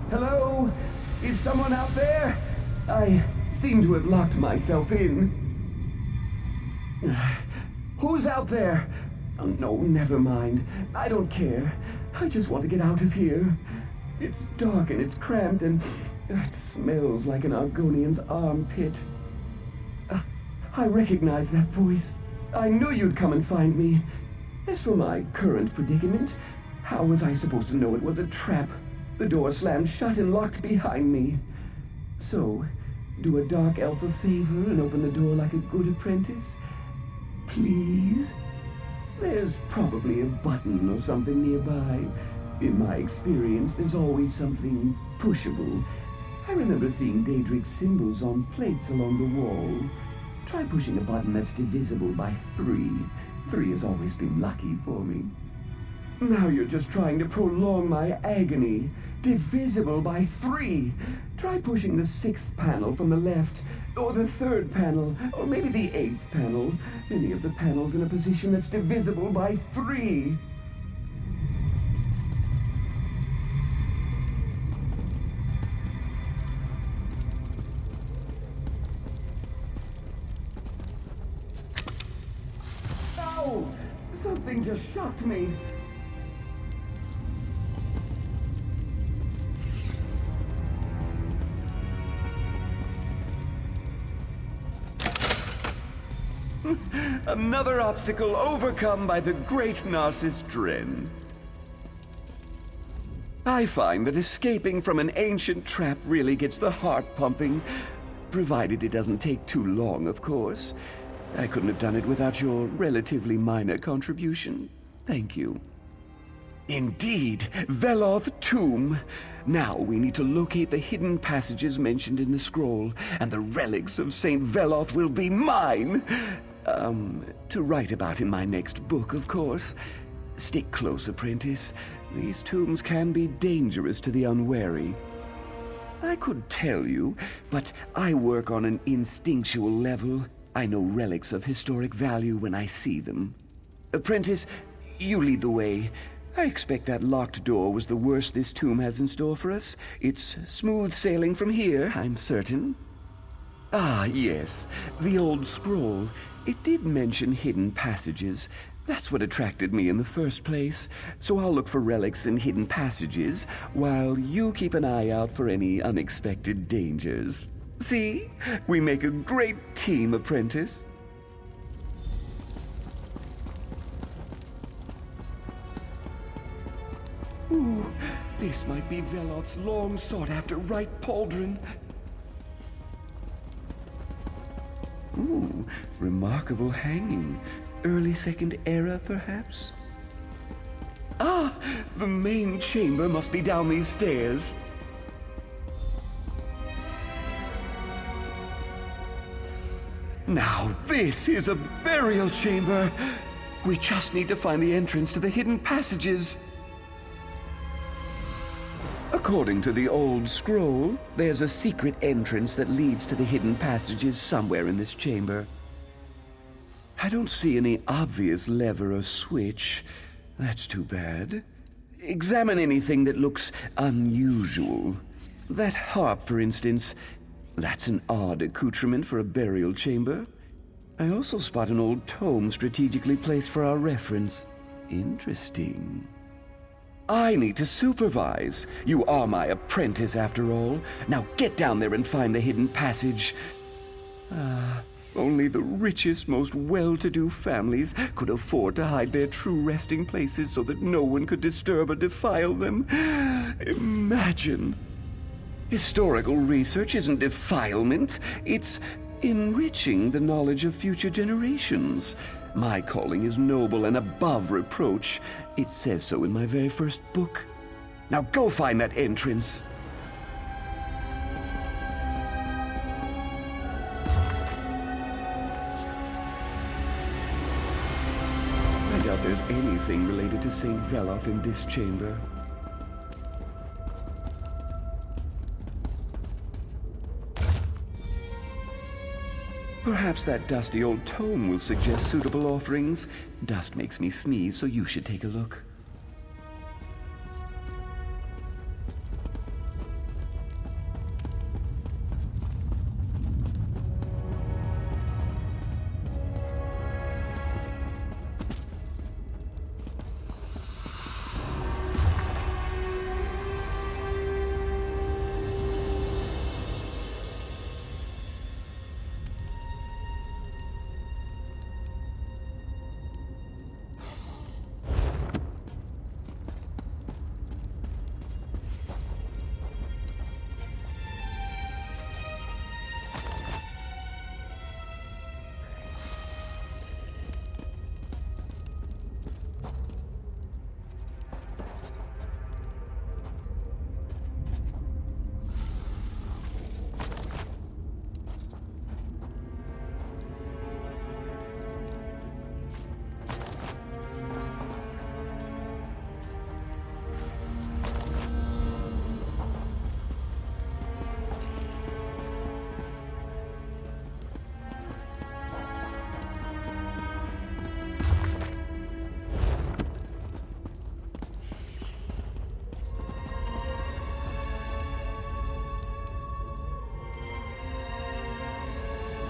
Hello? Is someone out there? I seem to have locked myself in. Who's out there? Oh, no, never mind. I don't care. I just want to get out of here. It's dark and it's cramped and it smells like an Argonian's armpit. I recognize that voice. I knew you'd come and find me. As for my current predicament, how was I supposed to know it was a trap? The door slammed shut and locked behind me. So, do a dark elf a favor and open the door like a good apprentice? Please? There's probably a button or something nearby. In my experience, there's always something pushable. I remember seeing Daedric symbols on plates along the wall. Try pushing a button that's divisible by 3. 3 has always been lucky for me. Now you're just trying to prolong my agony. Divisible by 3. Try pushing the 6th panel from the left, or the 3rd panel, or maybe the 8th panel. Any of the panels in a position that's divisible by 3. Ow! Something just shocked me. Another obstacle overcome by the great Narcissus Dren. I find that escaping from an ancient trap really gets the heart pumping, provided it doesn't take too long, of course. I couldn't have done it without your relatively minor contribution. Thank you. Indeed, Veloth Tomb. Now we need to locate the hidden passages mentioned in the scroll, and the relics of Saint Veloth will be mine! To write about in my next book, of course. Stick close, apprentice. These tombs can be dangerous to the unwary. I could tell you, but I work on an instinctual level. I know relics of historic value when I see them. Apprentice, you lead the way. I expect that locked door was the worst this tomb has in store for us. It's smooth sailing from here, I'm certain. Ah, yes, the old scroll. It did mention hidden passages. That's what attracted me in the first place. So I'll look for relics and hidden passages, while you keep an eye out for any unexpected dangers. See? We make a great team, apprentice. Ooh, this might be Veloth's long sought-after right pauldron. Ooh, remarkable hanging. Early Second Era, perhaps? Ah, the main chamber must be down these stairs. Now this is a burial chamber. We just need to find the entrance to the hidden passages. According to the old scroll, there's a secret entrance that leads to the hidden passages somewhere in this chamber. I don't see any obvious lever or switch. That's too bad. Examine anything that looks unusual. That harp, for instance. That's an odd accoutrement for a burial chamber. I also spot an old tome strategically placed for our reference. Interesting. I need to supervise. You are my apprentice, after all. Now get down there and find the hidden passage. Only the richest, most well-to-do families could afford to hide their true resting places so that no one could disturb or defile them. Imagine. Historical research isn't defilement. It's enriching the knowledge of future generations. My calling is noble and above reproach. It says so in my very first book. Now go find that entrance. I doubt there's anything related to St. Veloth in this chamber. Perhaps that dusty old tome will suggest suitable offerings. Dust makes me sneeze, so you should take a look.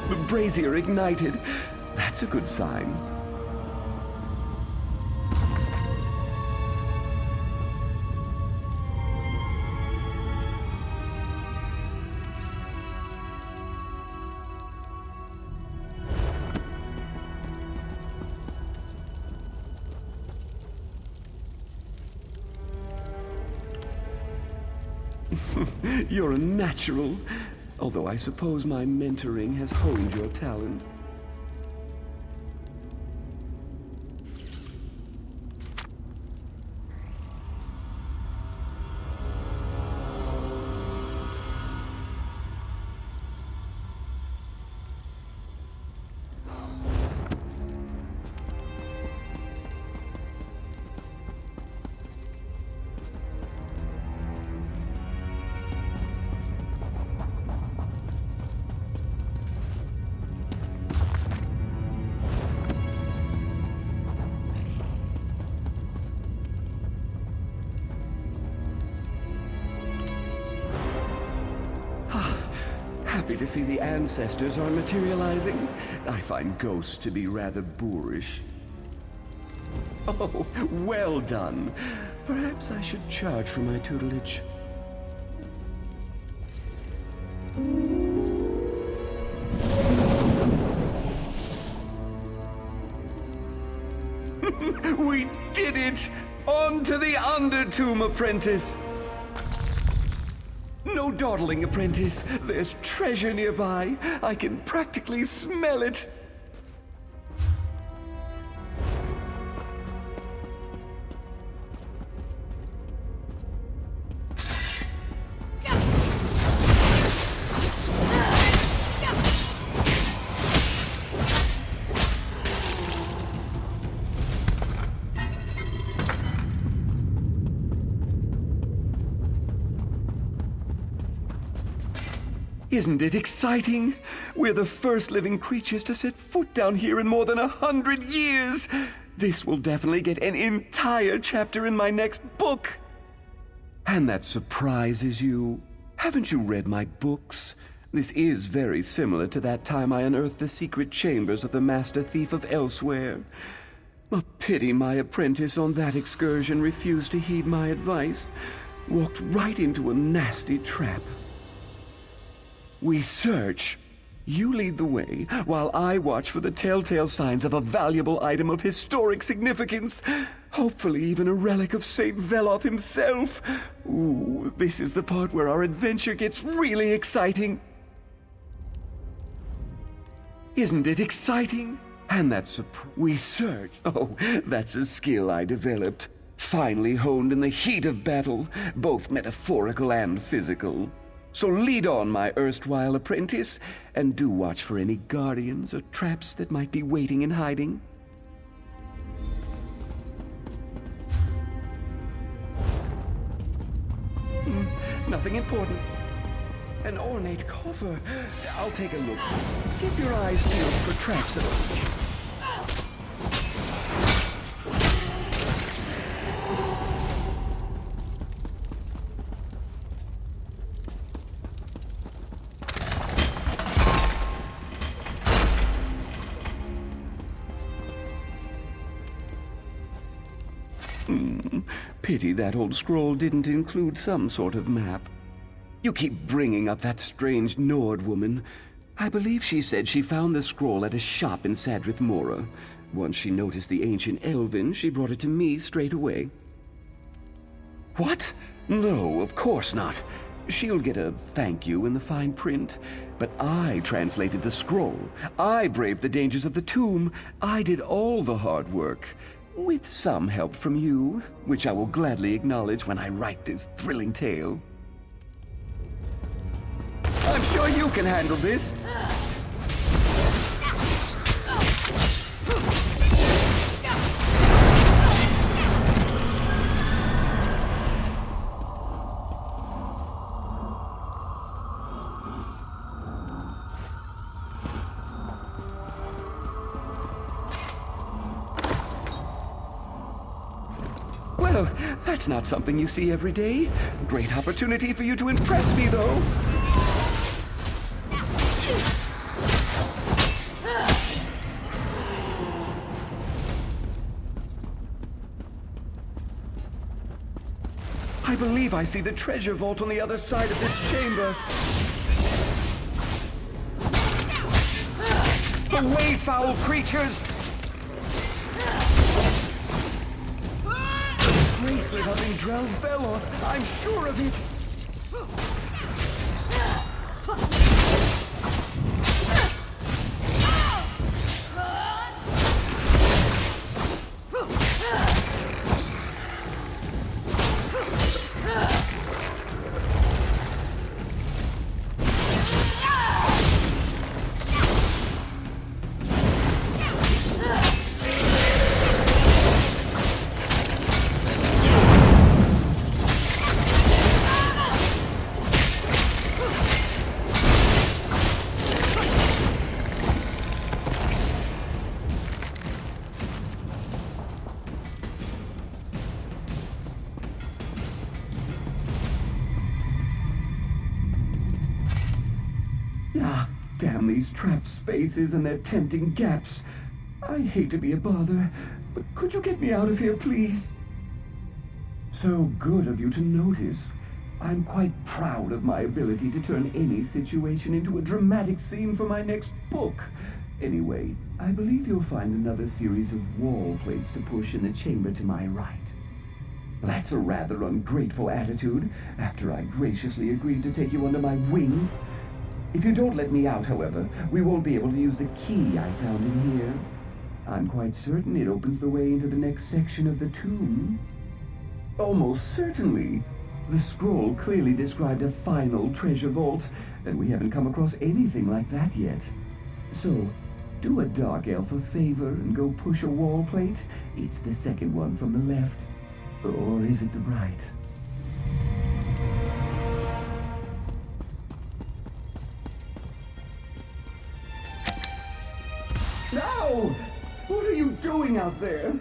The brazier ignited. That's a good sign. You're a natural, although I suppose my mentoring has honed your talent. Happy to see the ancestors are materializing. I find ghosts to be rather boorish. Oh, well done. Perhaps I should charge for my tutelage. We did it! On to the Undertomb, apprentice! No dawdling, apprentice. There's treasure nearby. I can practically smell it. Isn't it exciting? We're the first living creatures to set foot down here in more than 100 years. This will definitely get an entire chapter in my next book. And that surprises you. Haven't you read my books? This is very similar to that time I unearthed the secret chambers of the Master Thief of Elsewhere. A pity my apprentice on that excursion refused to heed my advice. Walked right into a nasty trap. We search. You lead the way, while I watch for the telltale signs of a valuable item of historic significance. Hopefully even a relic of Saint Veloth himself. Ooh, this is the part where our adventure gets really exciting. Isn't it exciting? And that's we search. Oh, that's a skill I developed. Finally honed in the heat of battle, both metaphorical and physical. So lead on, my erstwhile apprentice, and do watch for any guardians or traps that might be waiting in hiding. Nothing important. An ornate coffer. I'll take a look. Keep your eyes peeled for traps at all. Pity that old scroll didn't include some sort of map. You keep bringing up that strange Nord woman. I believe she said she found the scroll at a shop in Sadrith Mora. Once she noticed the ancient Elven, she brought it to me straight away. What? No, of course not. She'll get a thank you in the fine print. But I translated the scroll. I braved the dangers of the tomb. I did all the hard work. With some help from you, which I will gladly acknowledge when I write this thrilling tale. I'm sure you can handle this. Well, that's not something you see every day. Great opportunity for you to impress me, though. believe I see the treasure vault on the other side of this chamber. Away, foul creatures! The bracelet having Drell fell off, I'm sure of it. Ah, damn these trap spaces and their tempting gaps. I hate to be a bother, but could you get me out of here, please? So good of you to notice. I'm quite proud of my ability to turn any situation into a dramatic scene for my next book. Anyway, I believe you'll find another series of wall plates to push in the chamber to my right. That's a rather ungrateful attitude, after I graciously agreed to take you under my wing. If you don't let me out, however, we won't be able to use the key I found in here. I'm quite certain it opens the way into the next section of the tomb. Almost certainly. The scroll clearly described a final treasure vault, and we haven't come across anything like that yet. So, do a dark elf a favor and go push a wall plate. It's the second one from the left. Or is it the right? No! What are you doing out there?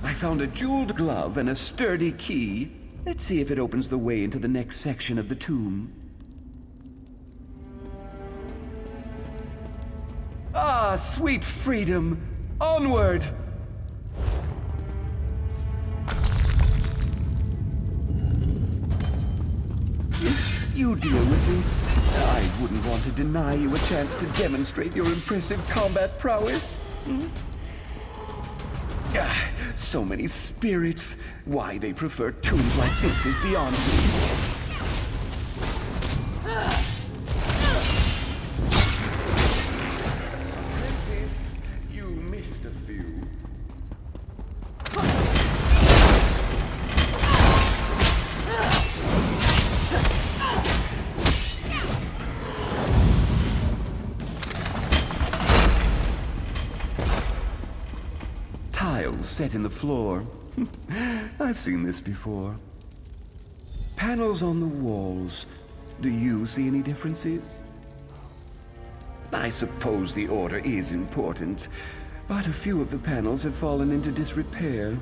I found a jeweled glove and a sturdy key. Let's see if it opens the way into the next section of the tomb. Ah, sweet freedom! Onward! You deal with this. I wouldn't want to deny you a chance to demonstrate your impressive combat prowess. So many spirits. Why they prefer tombs like this is beyond me. You missed a few. Set in the floor. I've seen this before. Panels on the walls. Do you see any differences? I suppose the order is important, but a few of the panels have fallen into disrepair.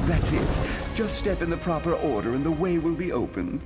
That's it. Just step in the proper order and the way will be open.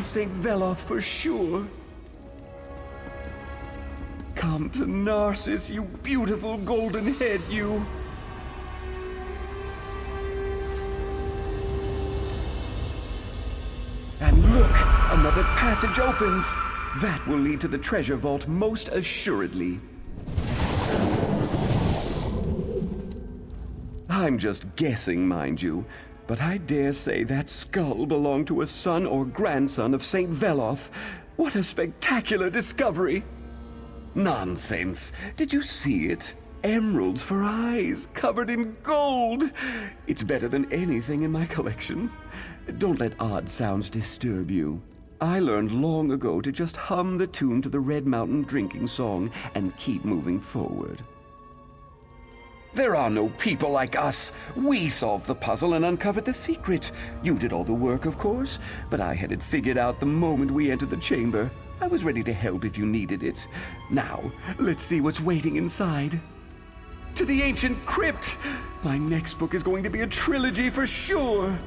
found St. Veloth for sure. Come to Narcissus, you beautiful golden head, you. And look, another passage opens. That will lead to the treasure vault most assuredly. I'm just guessing, mind you, but I dare say that skull belonged to a son or grandson of St. Veloth. What a spectacular discovery! Nonsense! Did you see it? Emeralds for eyes, covered in gold! It's better than anything in my collection. Don't let odd sounds disturb you. I learned long ago to just hum the tune to the Red Mountain drinking song and keep moving forward. There are no people like us. We solved the puzzle and uncovered the secret. You did all the work, of course, but I had it figured out the moment we entered the chamber. I was ready to help if you needed it. Now, let's see what's waiting inside. To the ancient crypt! My next book is going to be a trilogy for sure!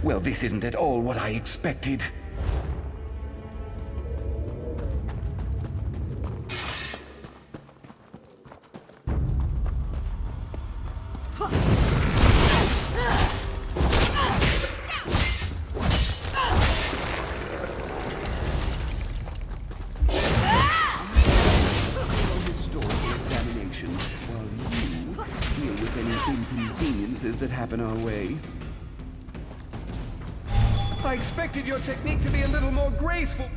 Well, this isn't at all what I expected. That happen our way. I expected your technique to be a little more graceful.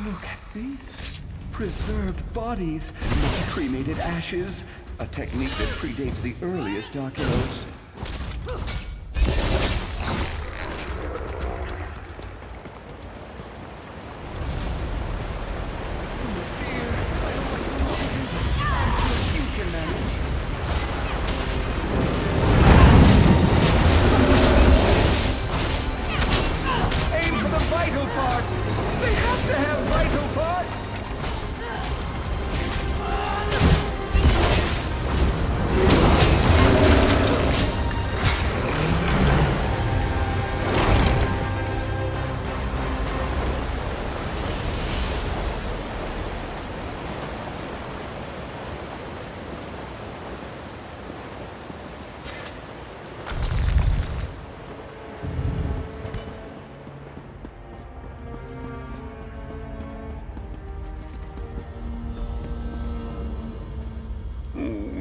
Look at this. Preserved bodies, not cremated ashes. A technique that predates the earliest Dark Elves.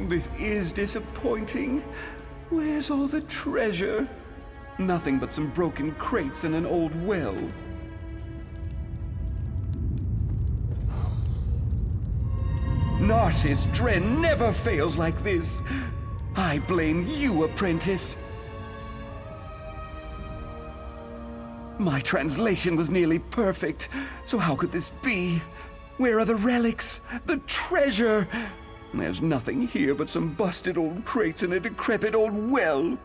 This is disappointing. Where's all the treasure? Nothing but some broken crates and an old well. Narcissus Dren never fails like this. I blame you, apprentice. My translation was nearly perfect, so how could this be? Where are the relics? The treasure? There's nothing here but some busted old crates and a decrepit old well.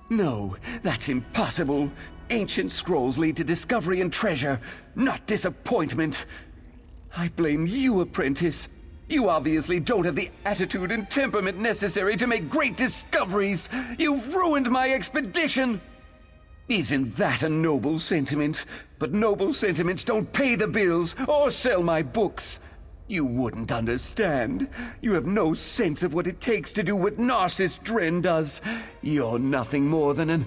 No, that's impossible. Ancient scrolls lead to discovery and treasure, not disappointment. I blame you, apprentice. You obviously don't have the attitude and temperament necessary to make great discoveries. You've ruined my expedition. Isn't that a noble sentiment? But noble sentiments don't pay the bills or sell my books. You wouldn't understand. You have no sense of what it takes to do what Narcissus Dren does. You're nothing more than an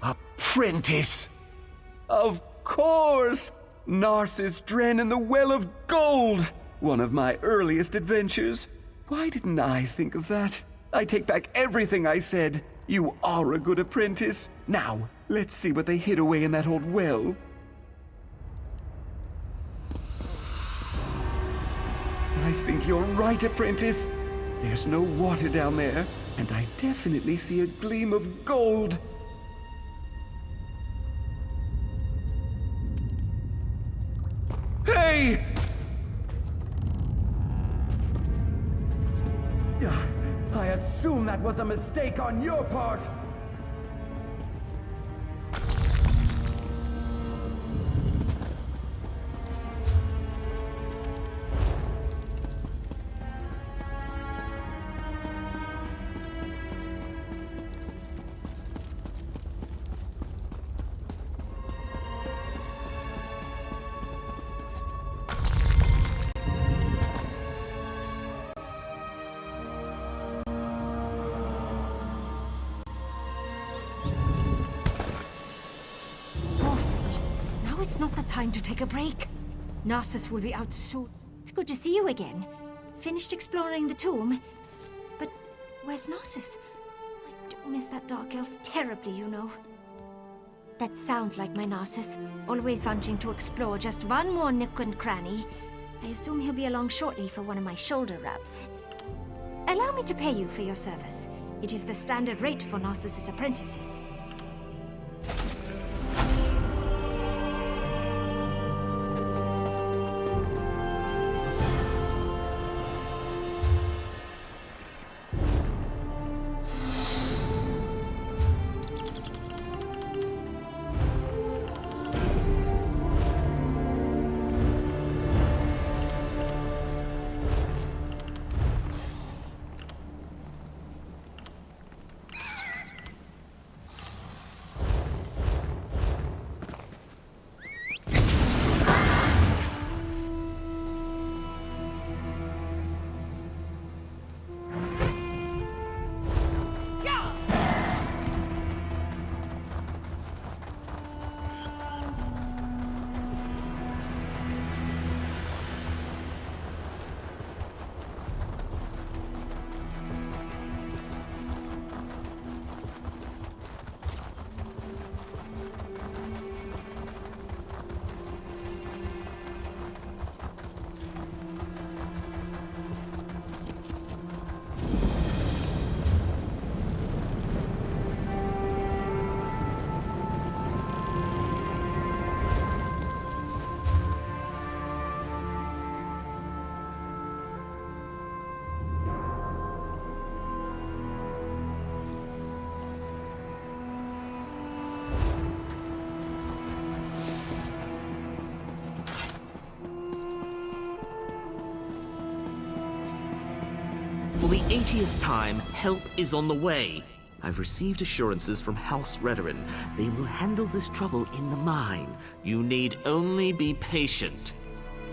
apprentice. Of course! Narcissus Dren and the Well of Gold! One of my earliest adventures. Why didn't I think of that? I take back everything I said. You are a good apprentice. Now, let's see what they hid away in that old well. I think you're right, apprentice. There's no water down there, and I definitely see a gleam of gold. Hey! I assume that was a mistake on your part. it's not the time to take a break. Narcissus will be out soon. It's good to see you again. Finished exploring the tomb? But where's Narcissus? I do miss that dark elf terribly, you know. That sounds like my Narcissus, always wanting to explore just one more nook and cranny. I assume he'll be along shortly for one of my shoulder rubs. Allow me to pay you for your service. It is the standard rate for Narcissus apprentices. For the 80th time, help is on the way. I've received assurances from House Redoran. They will handle this trouble in the mine. You need only be patient.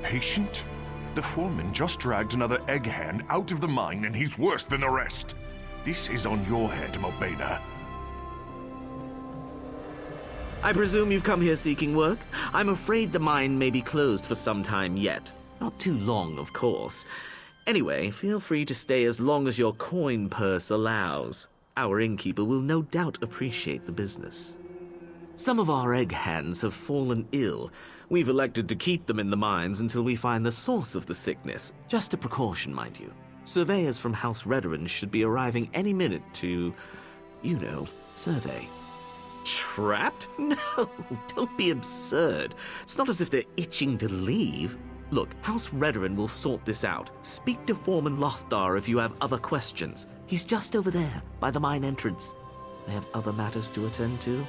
Patient? The foreman just dragged another egg-hand out of the mine and he's worse than the rest. This is on your head, Mobena. I presume you've come here seeking work? I'm afraid the mine may be closed for some time yet. Not too long, of course. Anyway, feel free to stay as long as your coin purse allows. Our innkeeper will no doubt appreciate the business. Some of our egg hands have fallen ill. We've elected to keep them in the mines until we find the source of the sickness. Just a precaution, mind you. Surveyors from House Redoran should be arriving any minute to, you know, survey. Trapped? No, don't be absurd. It's not as if they're itching to leave. Look, House Redoran will sort this out. Speak to Foreman Lothdar if you have other questions. He's just over there, by the mine entrance. They have other matters to attend to.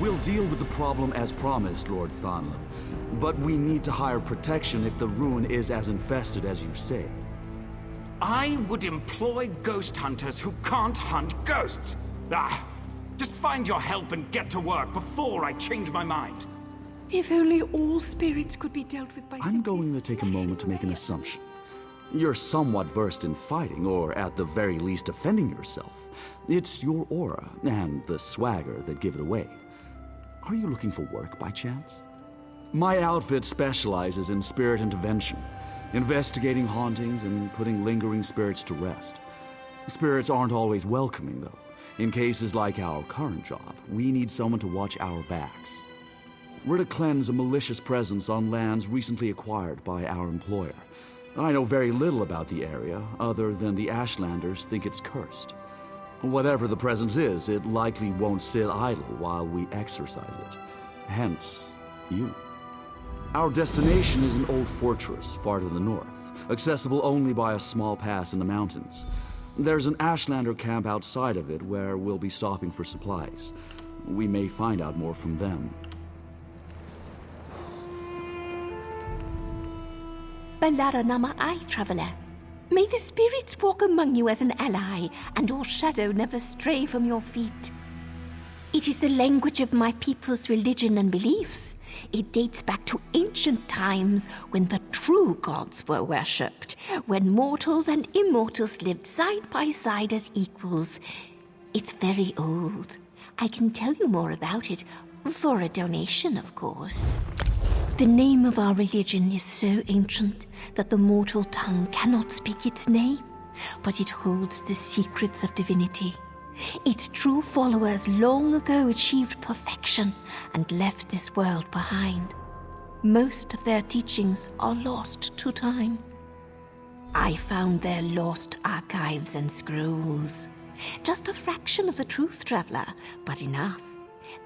We'll deal with the problem as promised, Lord Thonlin. But we need to hire protection if the ruin is as infested as you say. I would employ ghost hunters who can't hunt ghosts. Just find your help and get to work before I change my mind. If only all spirits could be dealt with by I'm going to take a moment to make an assumption. You're somewhat versed in fighting, or at the very least defending yourself. It's your aura and the swagger that give it away. Are you looking for work by chance? My outfit specializes in spirit intervention, investigating hauntings and putting lingering spirits to rest. Spirits aren't always welcoming, though. In cases like our current job, we need someone to watch our backs. We're to cleanse a malicious presence on lands recently acquired by our employer. I know very little about the area, other than the Ashlanders think it's cursed. Whatever the presence is, it likely won't sit idle while we exorcise it. Hence, you. Our destination is an old fortress far to the north, accessible only by a small pass in the mountains. There's an Ashlander camp outside of it where we'll be stopping for supplies. We may find out more from them. Balara Nama I, traveler. May the spirits walk among you as an ally, and your shadow never stray from your feet. It is the language of my people's religion and beliefs. It dates back to ancient times when the true gods were worshipped, when mortals and immortals lived side by side as equals. It's very old. I can tell you more about it, for a donation, of course. The name of our religion is so ancient that the mortal tongue cannot speak its name, but it holds the secrets of divinity. Its true followers long ago achieved perfection and left this world behind. Most of their teachings are lost to time. I found their lost archives and scrolls. Just a fraction of the truth, traveler, but enough.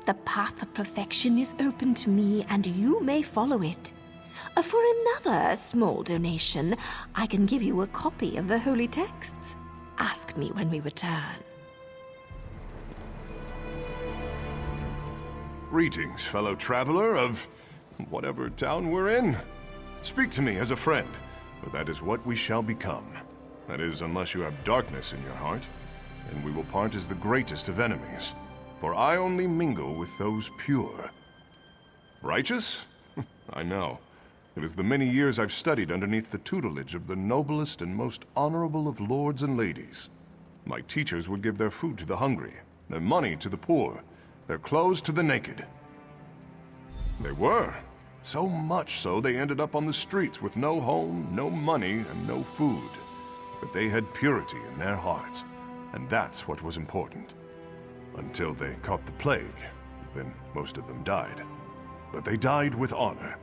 The path of perfection is open to me, and you may follow it. For another small donation, I can give you a copy of the holy texts. Ask me when we return. Greetings, fellow traveler of whatever town we're in. Speak to me as a friend, for that is what we shall become. That is, unless you have darkness in your heart, and we will part as the greatest of enemies. For I only mingle with those pure. Righteous? I know. It is the many years I've studied underneath the tutelage of the noblest and most honorable of lords and ladies. My teachers would give their food to the hungry, their money to the poor, their clothes to the naked. They were. So much so they ended up on the streets with no home, no money, and no food. But they had purity in their hearts, and that's what was important. Until they caught the plague, then most of them died. But they died with honor.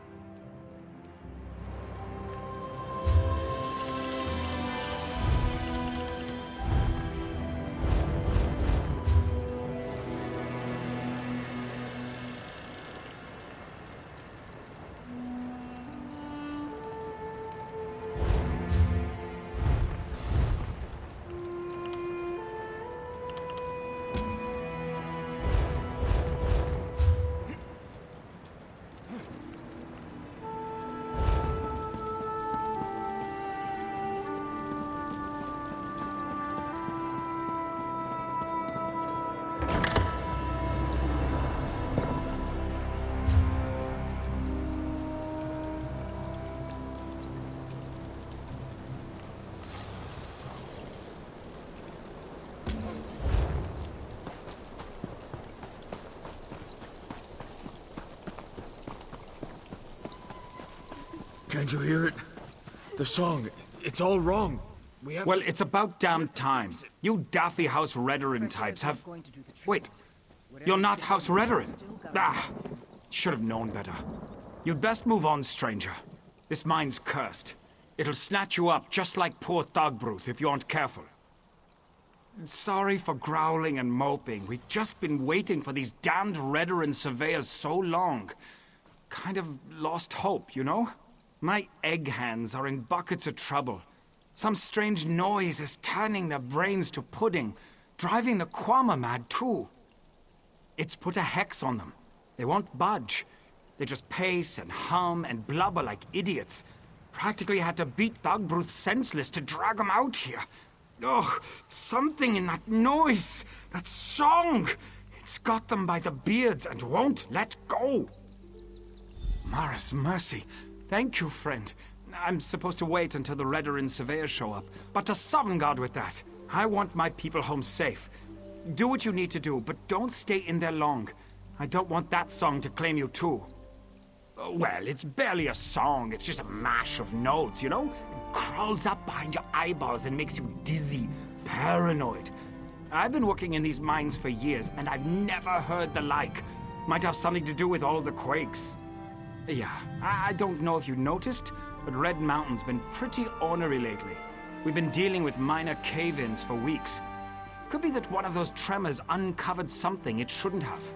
Can't you hear it? The song, it's all wrong. Well, it's about damn time. You daffy House Redoran types have... Wait, you're not House Redoran? Should have known better. You'd best move on, stranger. This mine's cursed. It'll snatch you up just like poor Thogbruth if you aren't careful. Sorry for growling and moping. We've just been waiting for these damned Redoran surveyors so long. Kind of lost hope, you know? My egg hands are in buckets of trouble. Some strange noise is turning their brains to pudding, driving the Kwama mad too. It's put a hex on them, They won't budge. They just pace and hum and blubber like idiots. Practically had to beat Dogbruth senseless to drag them out here. Oh, something in that noise, that song. It's got them by the beards and won't let go. Mara's mercy. Thank you, friend. I'm supposed to wait until the Redarin surveyors show up, but to Sovngarde with that. I want my people home safe. Do what you need to do, but don't stay in there long. I don't want that song to claim you too. Well, it's barely a song, it's just a mash of notes, you know? It crawls up behind your eyeballs and makes you dizzy, paranoid. I've been working in these mines for years, and I've never heard the like. Might have something to do with all the quakes. Yeah, I don't know if you noticed, but Red Mountain's been pretty ornery lately. We've been dealing with minor cave-ins for weeks. Could be that one of those tremors uncovered something it shouldn't have.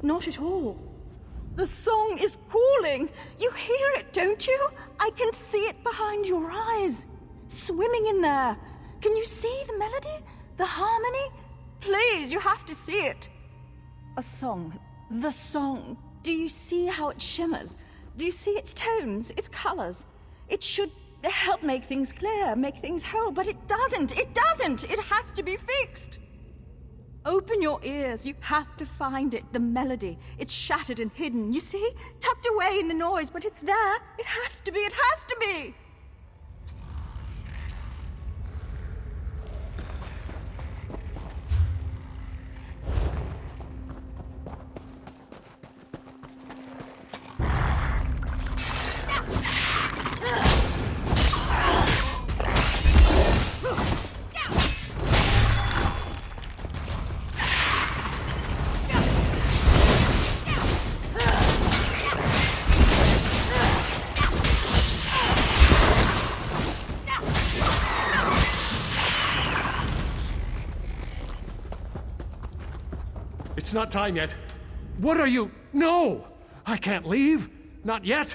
Not at all. The song is calling. You hear it, don't you? I can see it behind your eyes. Swimming in there. Can you see the melody? The harmony? Please, you have to see it. A song. The song. Do you see how it shimmers? Do you see its tones, its colors? It should help make things clear, make things whole, but it doesn't. It doesn't. It has to be fixed. Open your ears. You have to find it, the melody. It's shattered and hidden, you see? Tucked away in the noise, but it's there. It has to be. It has to be. It's not time yet. What are you? No! I can't leave. Not yet.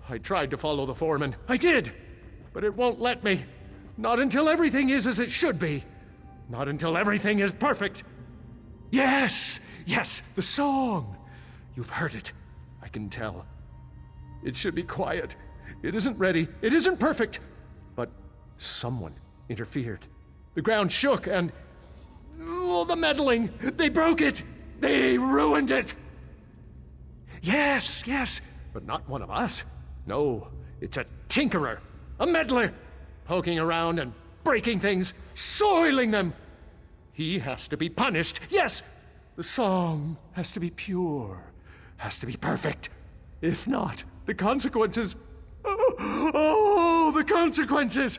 I tried to follow the foreman. I did. But it won't let me. Not until everything is as it should be. Not until everything is perfect. Yes! Yes, the song. You've heard it. I can tell. It should be quiet. It isn't ready. It isn't perfect. But someone interfered. The ground shook and... oh, the meddling! They broke it! They ruined it! Yes, yes, but not one of us. No, it's a tinkerer, a meddler, poking around and breaking things, soiling them. He has to be punished. Yes, the song has to be pure, has to be perfect. If not, the consequences... oh, the consequences!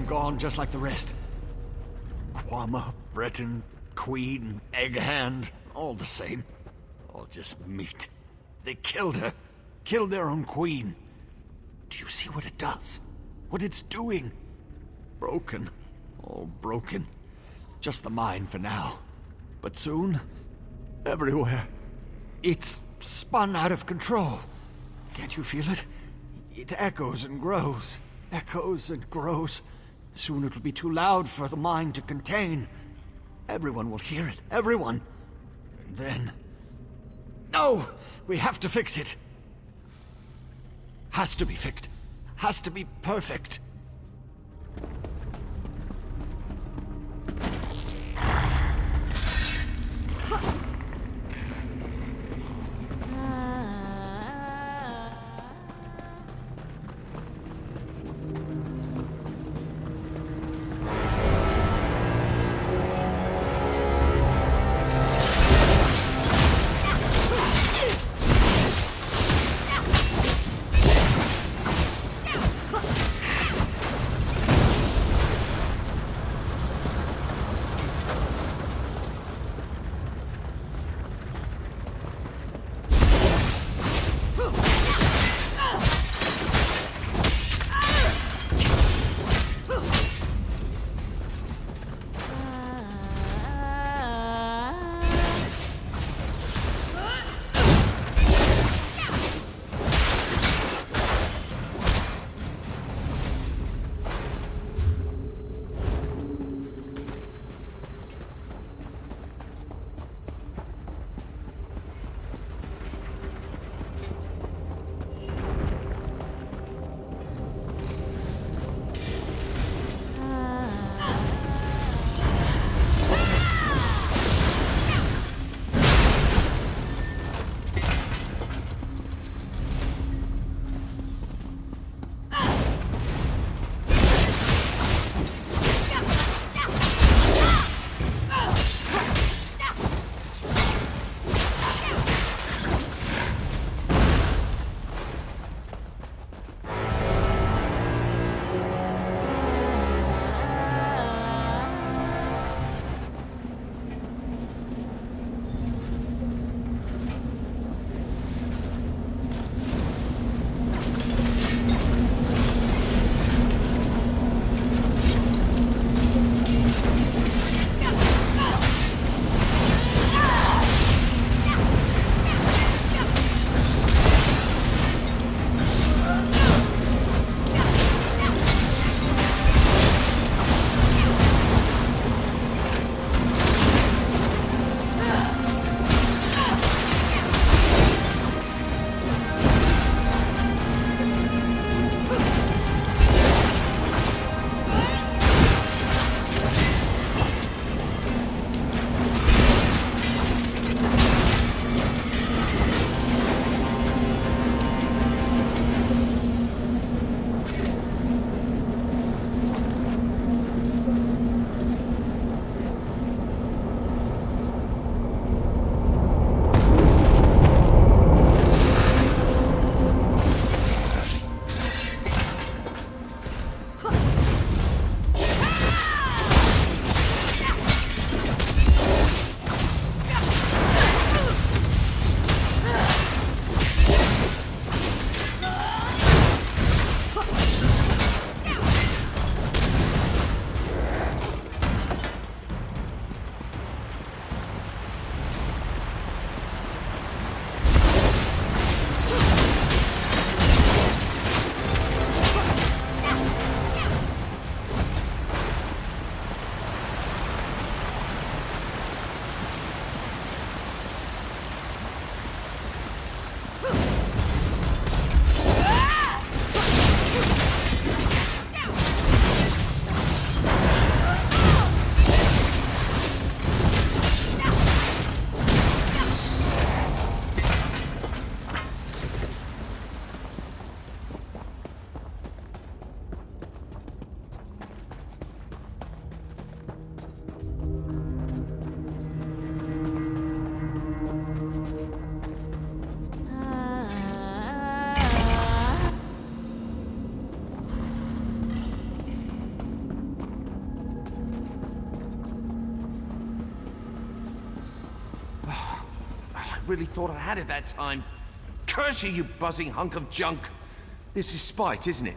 gone just like the rest. Quama, Breton, Queen, Egghand, all the same. All just meat. They killed her. Killed their own queen. Do you see what it does? What it's doing? Broken. All broken. Just the mind for now. But soon, everywhere. It's spun out of control. Can't you feel it? It echoes and grows. Echoes and grows. Soon it'll be too loud for the mind to contain. Everyone will hear it. Everyone. And then... No! We have to fix it. Has to be fixed. Has to be perfect. really thought I had it that time. Curse you, you buzzing hunk of junk! This is spite, isn't it?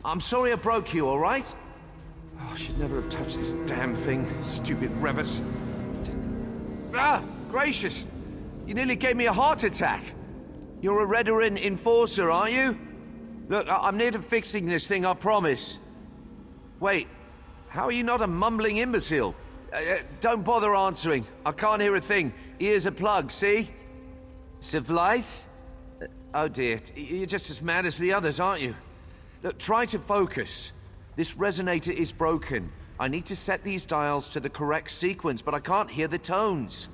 I'm sorry I broke you, all right? Oh, I should never have touched this damn thing, stupid Revis. Gracious! You nearly gave me a heart attack. You're a Redoran enforcer, aren't you? Look, I'm near to fixing this thing, I promise. Wait, how are you not a mumbling imbecile? Don't bother answering. I can't hear a thing. Ears are plugged, see? Civilized? Oh dear, you're just as mad as the others, aren't you? Look, try to focus. This resonator is broken. I need to set these dials to the correct sequence, but I can't hear the tones.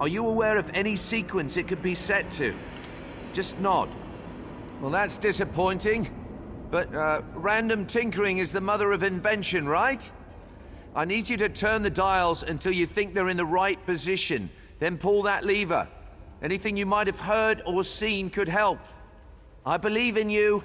Are you aware of any sequence it could be set to? Just nod. Well, that's disappointing. But, random tinkering is the mother of invention, right? I need you to turn the dials until you think they're in the right position. Then pull that lever. Anything you might have heard or seen could help. I believe in you.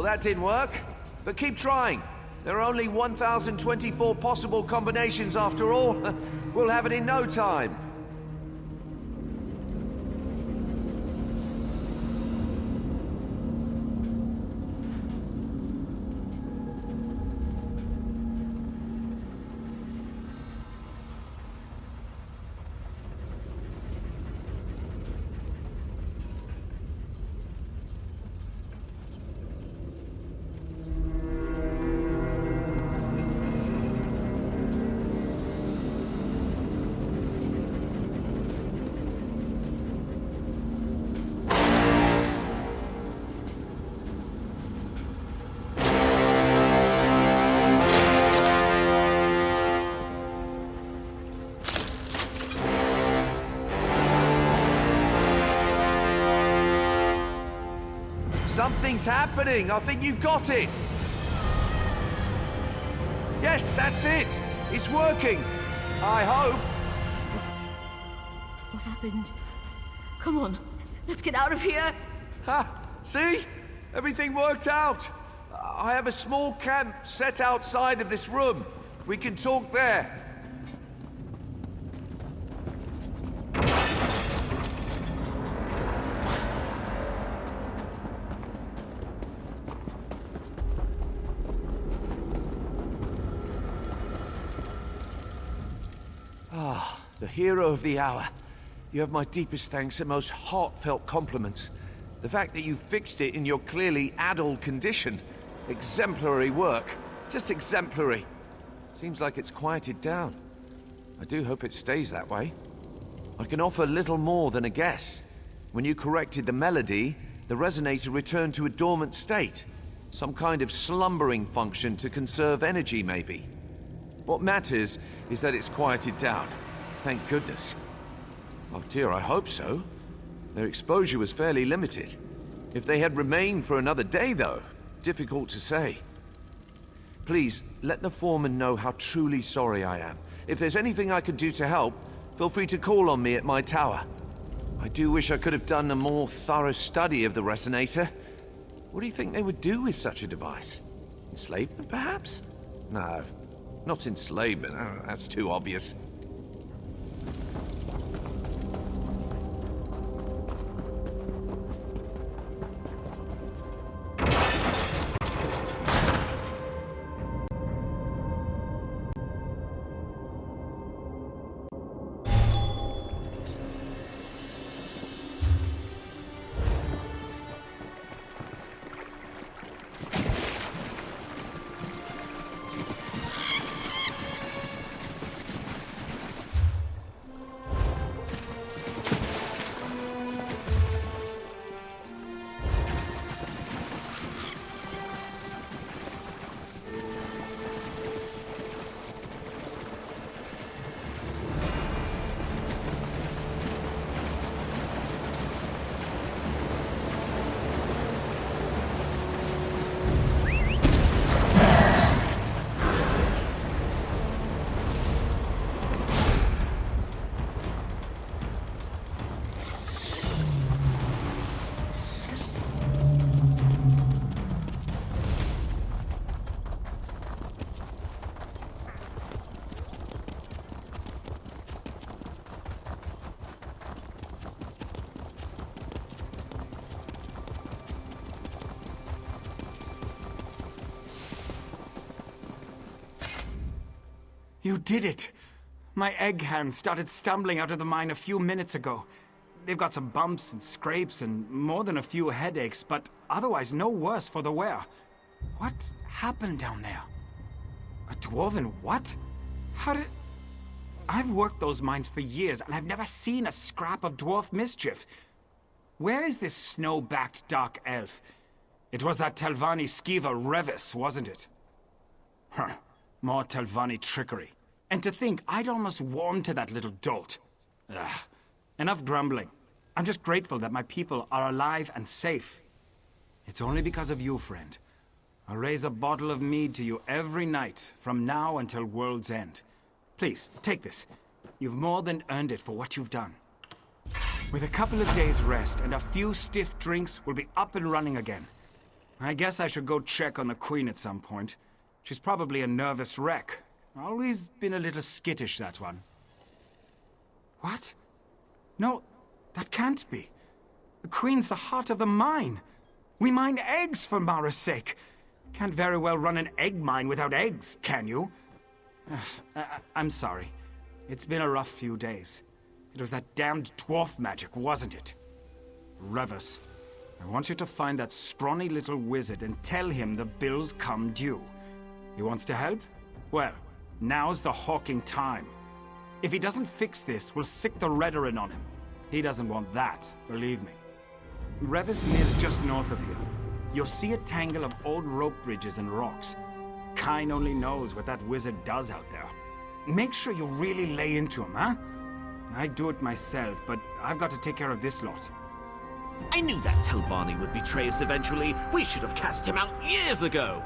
That didn't work, but keep trying. There are only 1,024 possible combinations after all. We'll have it in no time. Something's happening. I think you got it. Yes, that's it. It's working. I hope. What happened? Come on, let's get out of here. Ha! See? Everything worked out. I have a small camp set outside of this room. We can talk there. The hero of the hour. You have my deepest thanks and most heartfelt compliments. The fact that you fixed it in your clearly addled condition. Exemplary work. Just exemplary. Seems like it's quieted down. I do hope it stays that way. I can offer little more than a guess. When you corrected the melody, the resonator returned to a dormant state. Some kind of slumbering function to conserve energy, maybe. What matters is that it's quieted down. Thank goodness. Oh dear, I hope so. Their exposure was fairly limited. If they had remained for another day, though, difficult to say. Please, let the foreman know how truly sorry I am. If there's anything I can do to help, feel free to call on me at my tower. I do wish I could have done a more thorough study of the resonator. What do you think they would do with such a device? Enslavement, perhaps? No, not enslavement. Oh, that's too obvious. You did it! My egg hands started stumbling out of the mine a few minutes ago. They've got some bumps and scrapes and more than a few headaches, but otherwise no worse for the wear. What happened down there? A dwarven what? How did... I've worked those mines for years, and I've never seen a scrap of dwarf mischief. Where is this snow-backed dark elf? It was that Telvanni skeever Revis, wasn't it? Huh. More Telvanni trickery. And to think I'd almost warmed to that little dolt. Ugh. Enough grumbling. I'm just grateful that my people are alive and safe. It's only because of you, friend. I'll raise a bottle of mead to you every night, from now until world's end. Please, take this. You've more than earned it for what you've done. With a couple of days' rest and a few stiff drinks, we'll be up and running again. I guess I should go check on the Queen at some point. She's probably a nervous wreck. Always been a little skittish, that one. What? No, that can't be. The Queen's the heart of the mine. We mine eggs, for Mara's sake. Can't very well run an egg mine without eggs, can you? I'm sorry. It's been a rough few days. It was that damned dwarf magic, wasn't it? Revis, I want you to find that scrawny little wizard and tell him the bills come due. He wants to help? Well, now's the hawking time. If he doesn't fix this, we'll sick the Redarin on him. He doesn't want that, believe me. Revis lives just north of here. You'll see a tangle of old rope bridges and rocks. Kine only knows what that wizard does out there. Make sure you really lay into him, huh? I'd do it myself, but I've got to take care of this lot. I knew that Telvanni would betray us eventually. We should have cast him out years ago.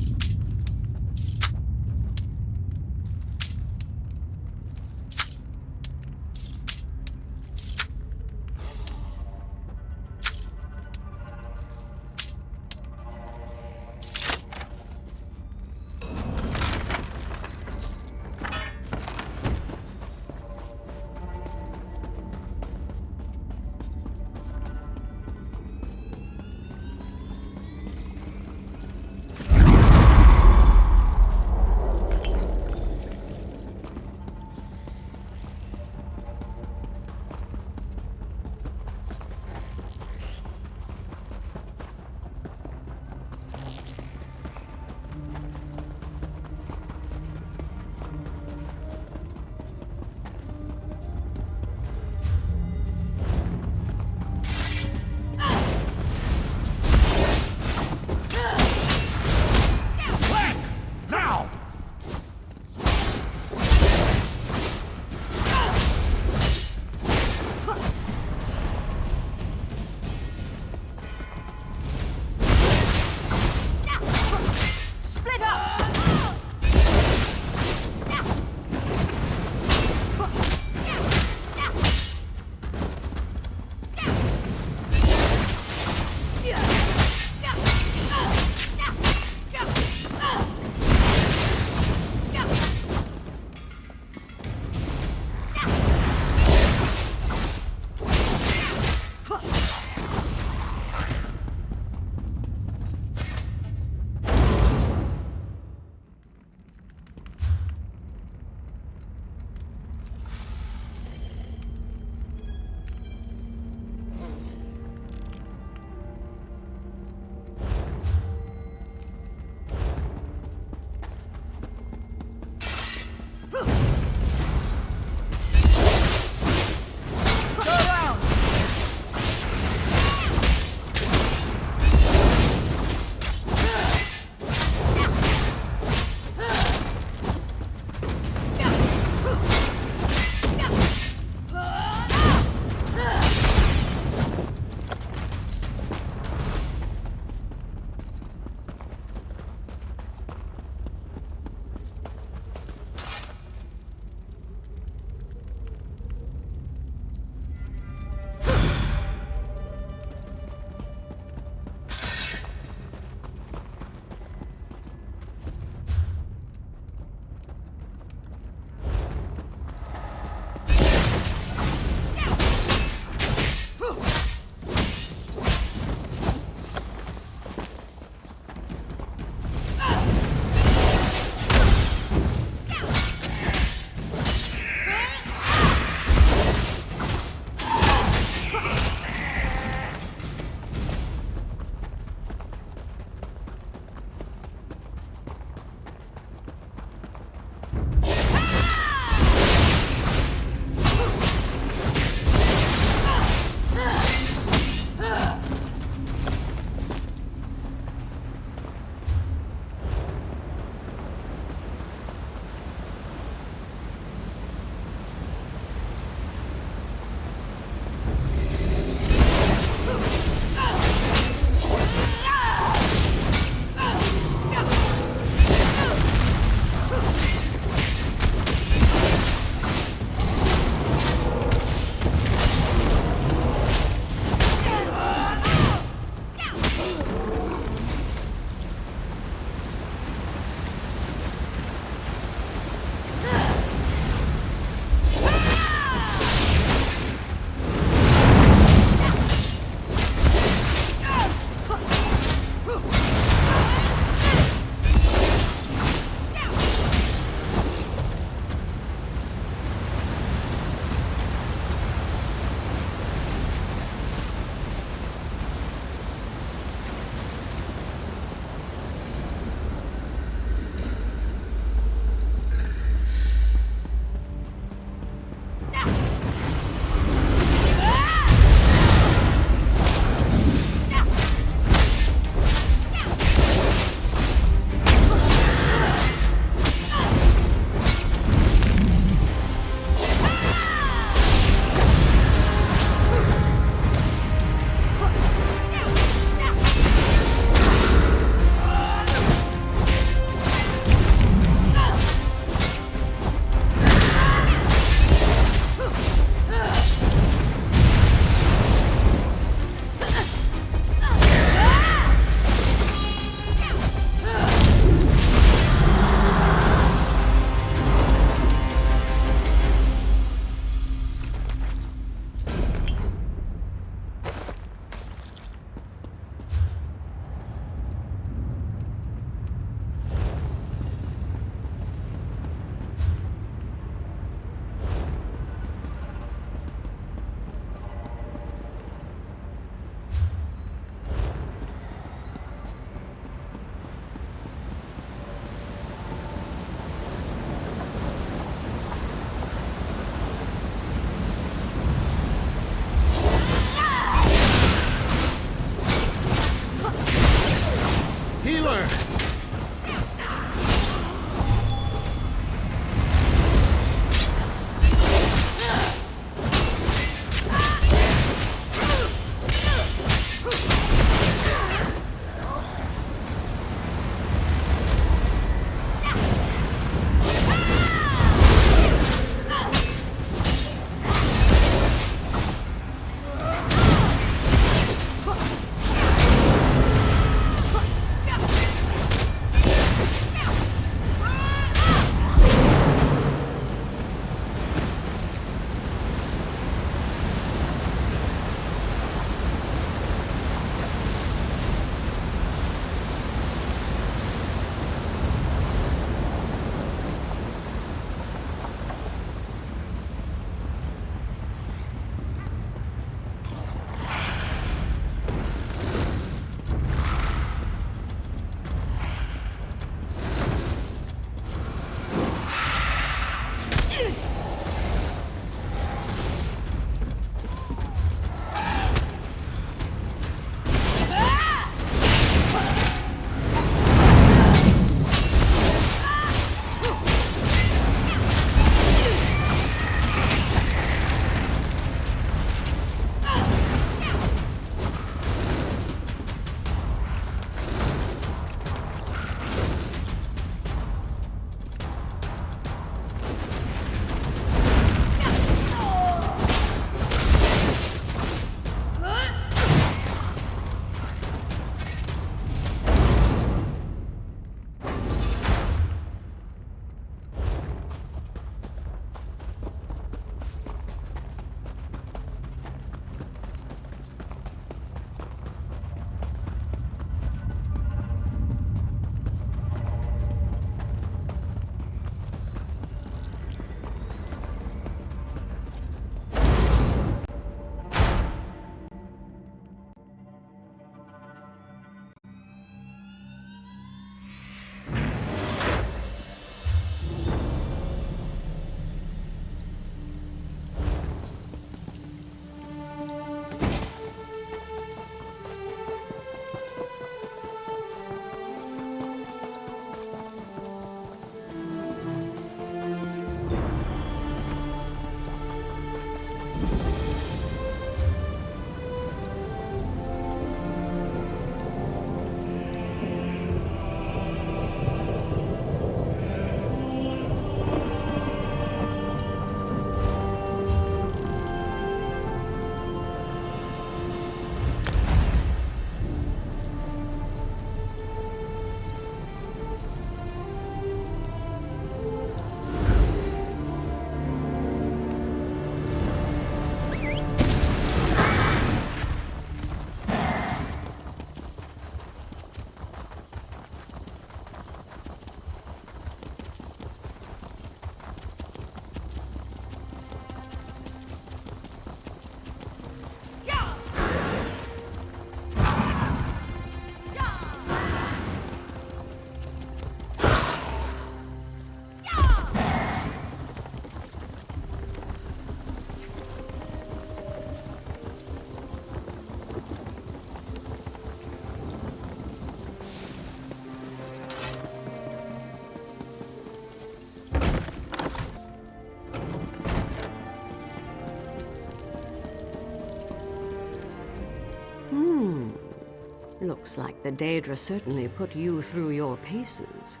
Looks like the Daedra certainly put you through your paces.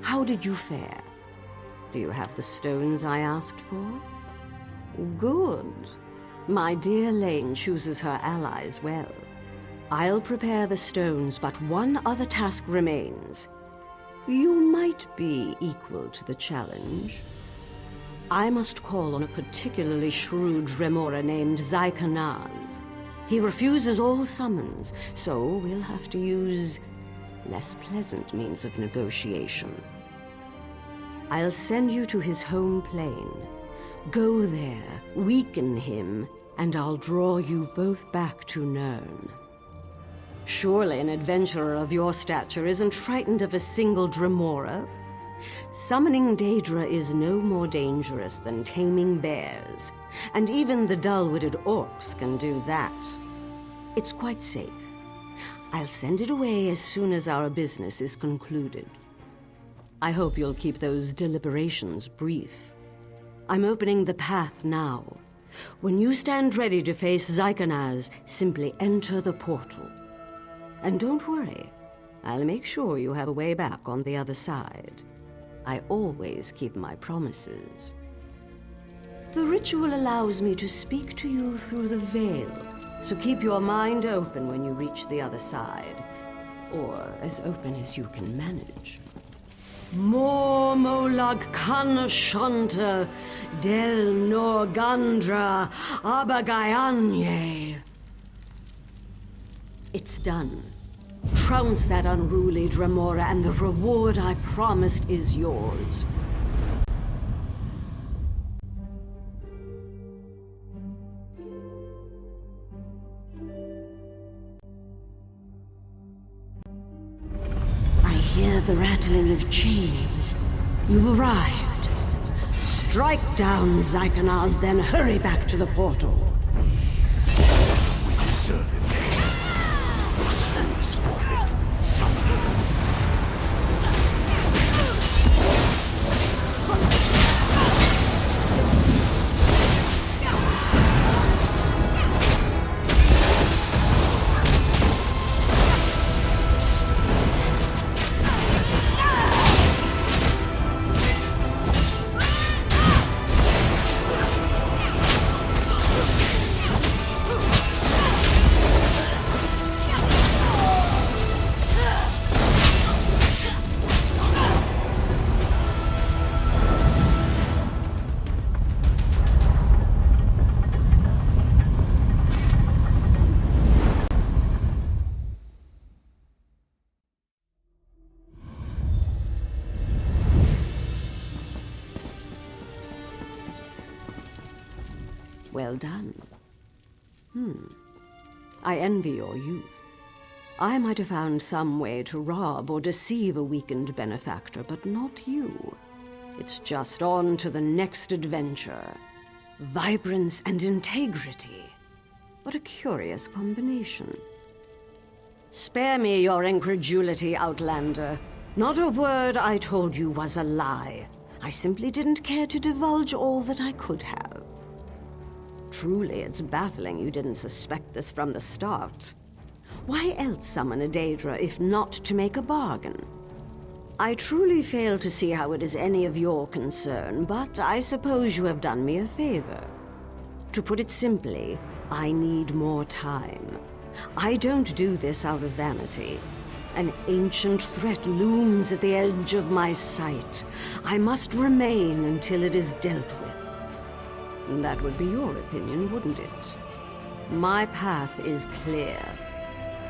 How did you fare? Do you have the stones I asked for? Good. My dear Lane chooses her allies well. I'll prepare the stones, but one other task remains. You might be equal to the challenge. I must call on a particularly shrewd Remora named Zykanaz. He refuses all summons, so we'll have to use less pleasant means of negotiation. I'll send you to his home plane. Go there, weaken him, and I'll draw you both back to Nirn. Surely an adventurer of your stature isn't frightened of a single Dremora. Summoning Daedra is no more dangerous than taming bears, and even the dull-witted orcs can do that. It's quite safe. I'll send it away as soon as our business is concluded. I hope you'll keep those deliberations brief. I'm opening the path now. When you stand ready to face Zykanaz, simply enter the portal. And don't worry, I'll make sure you have a way back on the other side. I always keep my promises. The ritual allows me to speak to you through the veil, so keep your mind open when you reach the other side. Or as open as you can manage. Mormolag Kanashanta Del Norgandra Abagayanye. It's done. Trounce that unruly Dremora, and the reward I promised is yours. I hear the rattling of chains. You've arrived. Strike down Zykanaz, then hurry back to the portal. We deserve it. Your soul is forfeit. Well done. I envy your youth. I might have found some way to rob or deceive a weakened benefactor, but not you. It's just on to the next adventure. Vibrance and integrity. What a curious combination. Spare me your incredulity, Outlander. Not a word I told you was a lie. I simply didn't care to divulge all that I could have. Truly, it's baffling you didn't suspect this from the start. Why else summon a Daedra if not to make a bargain? I truly fail to see how it is any of your concern, but I suppose you have done me a favor. To put it simply, I need more time. I don't do this out of vanity. An ancient threat looms at the edge of my sight. I must remain until it is dealt with. That would be your opinion, wouldn't it? My path is clear.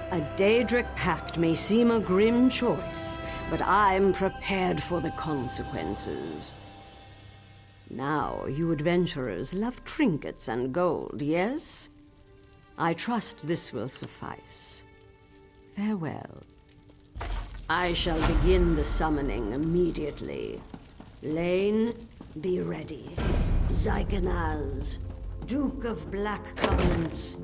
A Daedric pact may seem a grim choice, but I'm prepared for the consequences. Now, you adventurers love trinkets and gold, yes? I trust this will suffice. Farewell. I shall begin the summoning immediately. Lane, be ready. Zykanaz, Duke of Black Covenants,